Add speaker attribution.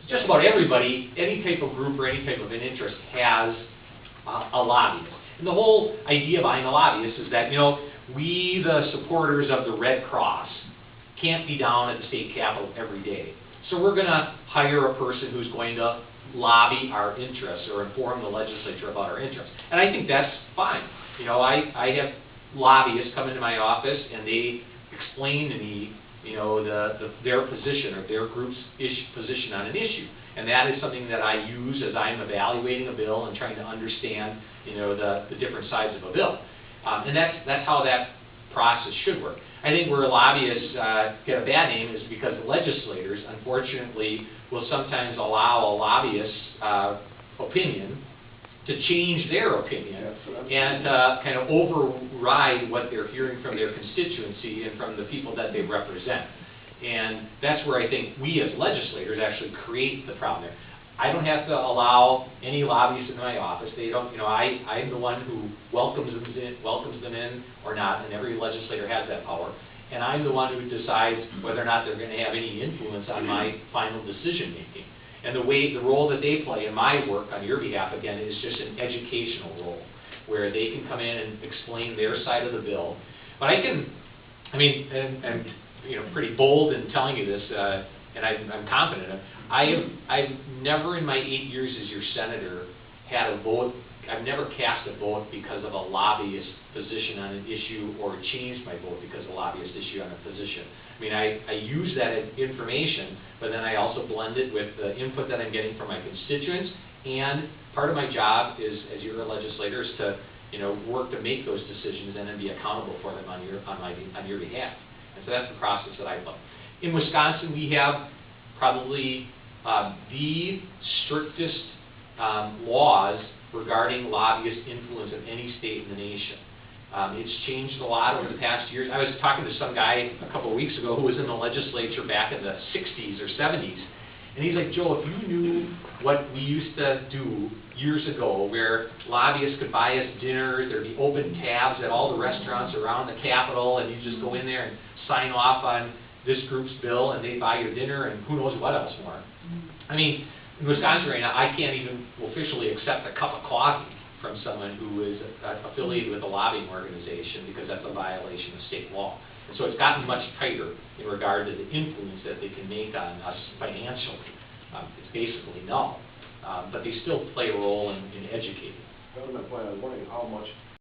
Speaker 1: just about everybody, any type of group or any type of an interest has a lobbyist. And the whole idea behind a lobbyist is that, you know, we, the supporters of the Red Cross, can't be down at the state capitol every day. So we're going to hire a person who's going to lobby our interests or inform the legislature about our interests. And I think that's fine. You know, I have lobbyists come into my office and they explain to me, you know, their position or their group's position on an issue. And that is something that I use as I'm evaluating a bill and trying to understand, you know, the different sides of a bill. And that's how that process should work. I think where lobbyists get a bad name is because legislators, unfortunately, will sometimes allow a lobbyist's opinion to change their opinion and kind of override what they're hearing from their constituency and from the people that they represent. And that's where I think we as legislators actually create the problem there. I don't have to allow any lobbyists in my office. They don't, you know, I'm the one who welcomes them in or not, and every legislator has that power. And I'm the one who decides whether or not they're going to have any influence on my final decision making. And the role that they play in my work on your behalf, again, is just an educational role, where they can come in and explain their side of the bill. But I'm you know, pretty bold in telling you this, and I'm confident of it. I've never in my 8 years as your senator had a vote. I've never cast a vote because of a lobbyist position on an issue or changed my vote because of a lobbyist issue on a position. I mean, I use that information, but then I also blend it with the input that I'm getting from my constituents. And part of my job is, as you're a legislator, is to, you know, work to make those decisions and then be accountable for them on your behalf. And so that's the process that I follow. In Wisconsin, we have probably the strictest laws regarding lobbyist influence of any state in the nation. It's changed a lot over the past years. I was talking to some guy a couple of weeks ago who was in the legislature back in the 60s or 70s, and he's like, Joe, if you knew what we used to do years ago, where lobbyists could buy us dinner, there'd be open tabs at all the restaurants around the Capitol, and you just go in there and sign off on this group's bill, and they buy your dinner, and who knows what else more. I mean, in Wisconsin right now, I can't even officially accept a cup of coffee from someone who is affiliated with a lobbying organization because that's a violation of state law. And so it's gotten much tighter in regard to the influence that they can make on us financially. It's basically null, but they still play a role in educating.
Speaker 2: That was my point. I was wondering how much